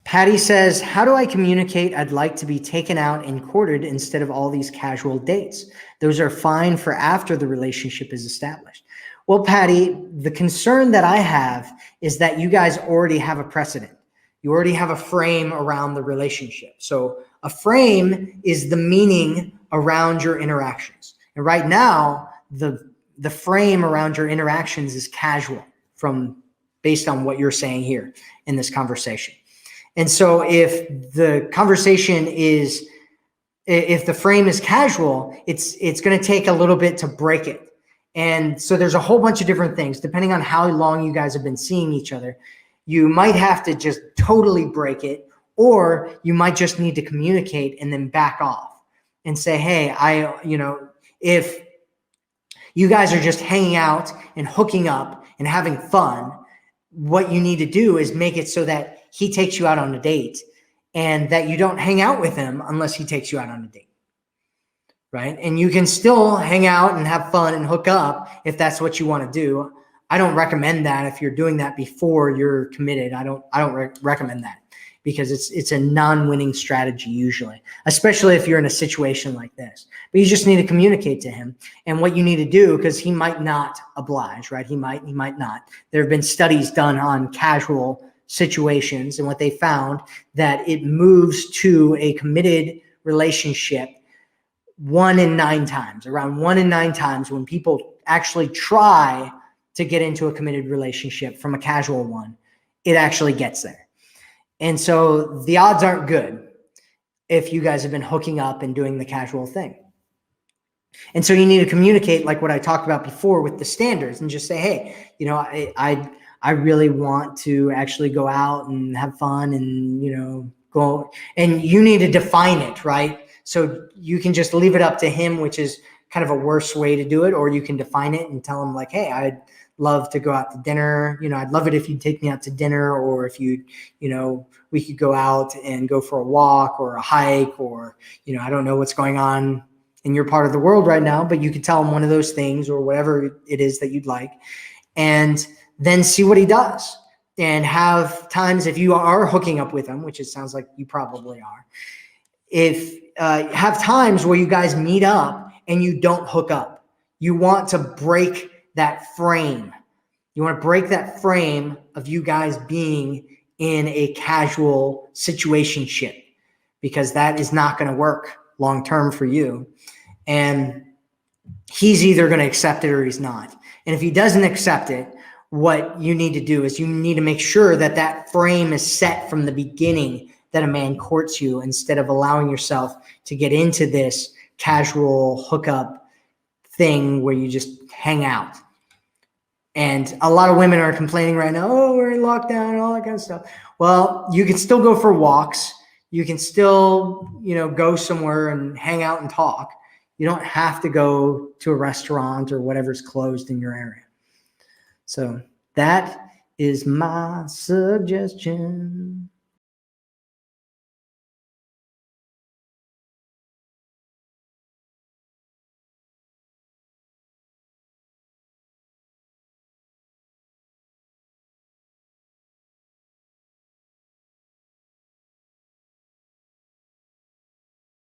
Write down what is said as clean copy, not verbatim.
Patty says, how do I communicate I'd like to be taken out and courted instead of all these casual dates? Those are fine for after the relationship is established. Well, Patty, the concern that I have is that you guys already have a precedent. You already have a frame around the relationship. So a frame is the meaning around your interactions. And right now, the frame around your interactions is casual based on what you're saying here in this conversation. And so if the frame is casual, it's going to take a little bit to break it. And so there's a whole bunch of different things, depending on how long you guys have been seeing each other. You might have to just totally break it, or you might just need to communicate and then back off and say, hey, if you guys are just hanging out and hooking up and having fun, what you need to do is make it so that he takes you out on a date and that you don't hang out with him unless he takes you out on a date. Right? And you can still hang out and have fun and hook up if that's what you want to do. I don't recommend that if you're doing that before you're committed. I don't recommend that because it's a non-winning strategy usually, especially if you're in a situation like this. But you just need to communicate to him and what you need to do, because he might not oblige, right? He might not. There have been studies done on casual situations, and what they found that it moves to a committed relationship 1 in 9 times, around 1 in 9 times when people actually try to get into a committed relationship from a casual one, it actually gets there. And so the odds aren't good if you guys have been hooking up and doing the casual thing. And so you need to communicate like what I talked about before with the standards and just say, hey, I really want to actually go out and have fun and, go, and you need to define it, right? So you can just leave it up to him, which is kind of a worse way to do it, or you can define it and tell him like, hey, I'd love to go out to dinner. I'd love it if you'd take me out to dinner, or if we could go out and go for a walk or a hike, or, I don't know what's going on in your part of the world right now, but you could tell him one of those things or whatever it is that you'd like, and then see what he does. And have times, if you are hooking up with him, which it sounds like you probably are, have times where you guys meet up and you don't hook up. You want to break that frame. You want to break that frame of you guys being in a casual situationship, because that is not going to work long term for you. And he's either going to accept it or he's not. And if he doesn't accept it, what you need to do is you need to make sure that that frame is set from the beginning, that a man courts you, instead of allowing yourself to get into this casual hookup thing where you just hang out. And a lot of women are complaining right now, oh, we're in lockdown and all that kind of stuff. Well, you can still go for walks. You can still, go somewhere and hang out and talk. You don't have to go to a restaurant or whatever's closed in your area. So that is my suggestion.